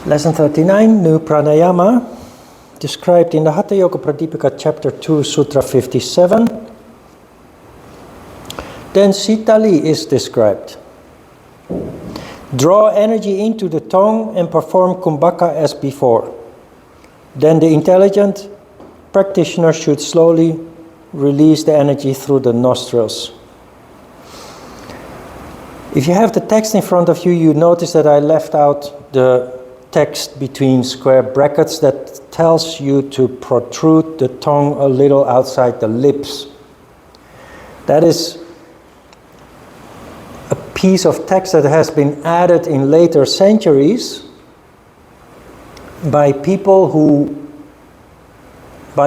Lesson 39, New Pranayama, described in the Hatha Yoga Pradipika, chapter 2, Sutra 57. Then Sitali is described. Draw energy into the tongue and perform kumbhaka as before. Then the intelligent practitioner should slowly release the energy through the nostrils. If you have the text in front of you, you notice that I left out the text between square brackets that tells you to protrude the tongue a little outside the lips. That is a piece of text that has been added in later centuries by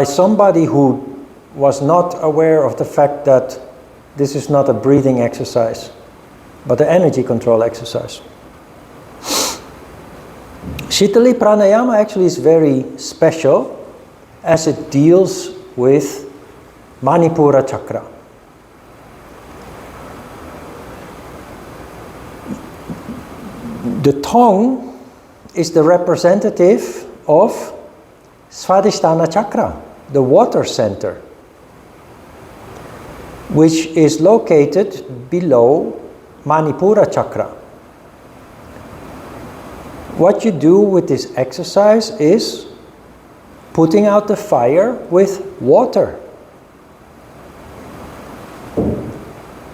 somebody who was not aware of the fact that this is not a breathing exercise, but an energy control exercise. Sitali Pranayama actually is very special as it deals with Manipura chakra. The tongue is the representative of Svadhisthana chakra, the water center, which is located below Manipura chakra. What you do with this exercise is putting out the fire with water.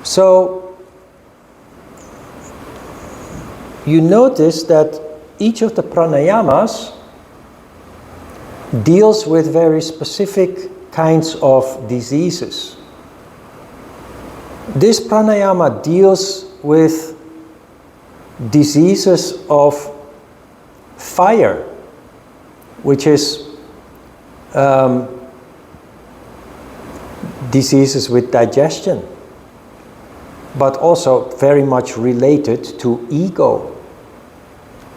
So you notice that each of the pranayamas deals with very specific kinds of diseases. This pranayama deals with diseases of fire, which is diseases with digestion, but also very much related to ego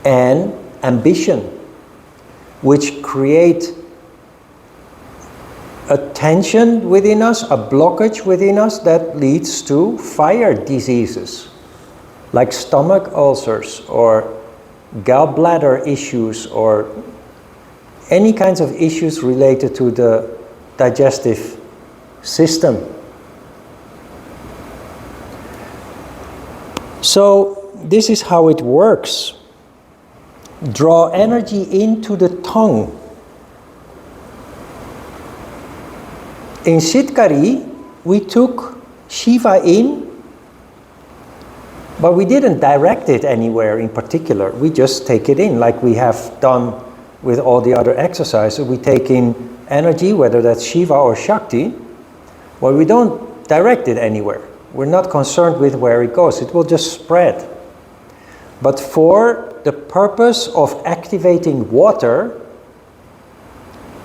and ambition, which create a tension within us, a blockage within us that leads to fire diseases like stomach ulcers or gallbladder issues or any kinds of issues related to the digestive system. So this is how it works. Draw energy into the tongue. In Sitkari, we took Shiva in, but we didn't direct it anywhere in particular. We just take it in like we have done with all the other exercises. We take in energy, whether that's Shiva or Shakti, but we don't direct it anywhere. We're not concerned with where it goes. It will just spread. But for the purpose of activating water,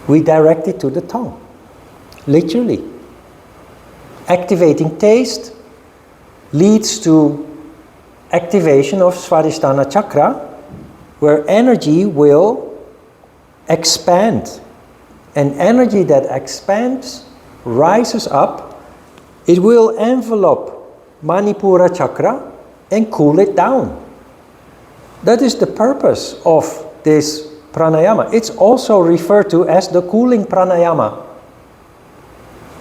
we direct it to the tongue. Literally. Activating taste leads to activation of Svadhisthana chakra, where energy will expand. And energy that expands, rises up, it will envelope Manipura chakra and cool it down. That is the purpose of this pranayama. It's also referred to as the cooling pranayama.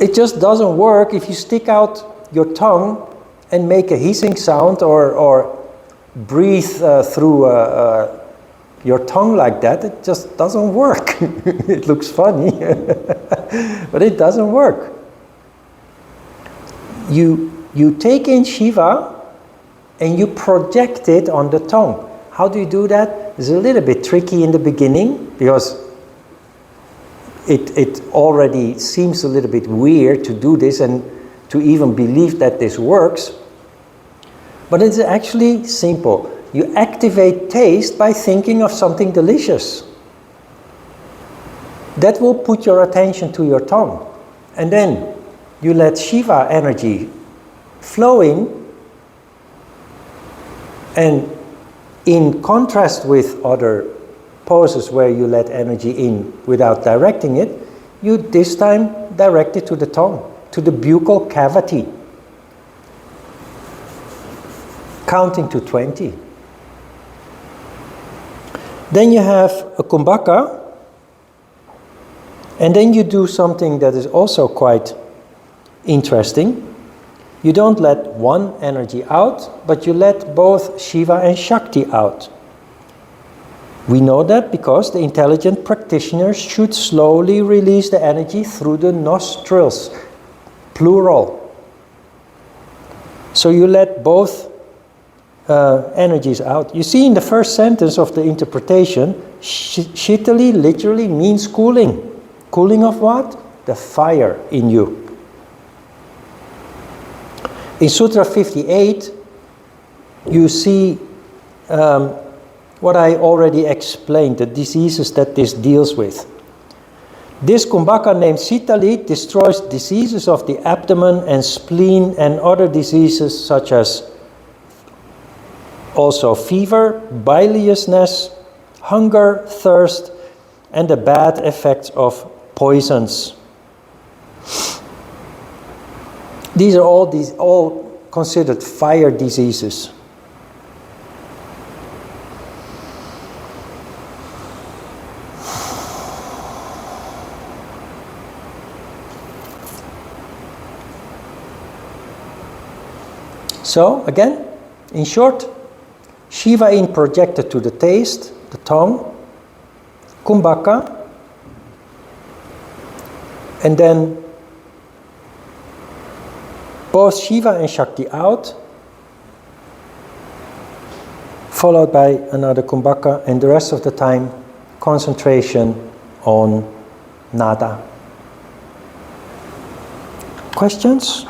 It just doesn't work if you stick out your tongue and make a hissing sound or breathe through your tongue like that. It just doesn't work. It looks funny, but it doesn't work. You take in Shiva and you project it on the tongue. How do you do that? It's a little bit tricky in the beginning because it already seems a little bit weird to do this and to even believe that this works. But it's actually simple. You activate taste by thinking of something delicious. That will put your attention to your tongue. And then you let Shiva energy flow in. And in contrast with other poses where you let energy in without directing it, you this time direct it to the tongue, to the buccal cavity, counting to 20. Then you have a kumbhaka, and then you do something that is also quite interesting. You don't let one energy out, but you let both Shiva and Shakti out. We know that because the intelligent practitioners should slowly release the energy through the nostrils, plural. So you let both energies out. You see in the first sentence of the interpretation, Sitali literally means cooling. Cooling of what? The fire in you. In Sutra 58, you see what I already explained, the diseases that this deals with. This kumbhaka named Sitali destroys diseases of the abdomen and spleen and other diseases such as also fever, biliousness, hunger, thirst, and the bad effects of poisons. These are all considered fire diseases. So, again, in short, Shiva in projected to the taste, the tongue, kumbhaka, and then both Shiva and Shakti out, followed by another kumbhaka, and the rest of the time concentration on nada. Questions?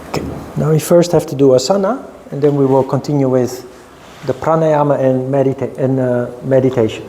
Okay, now we first have to do asana, and then we will continue with the pranayama and meditation.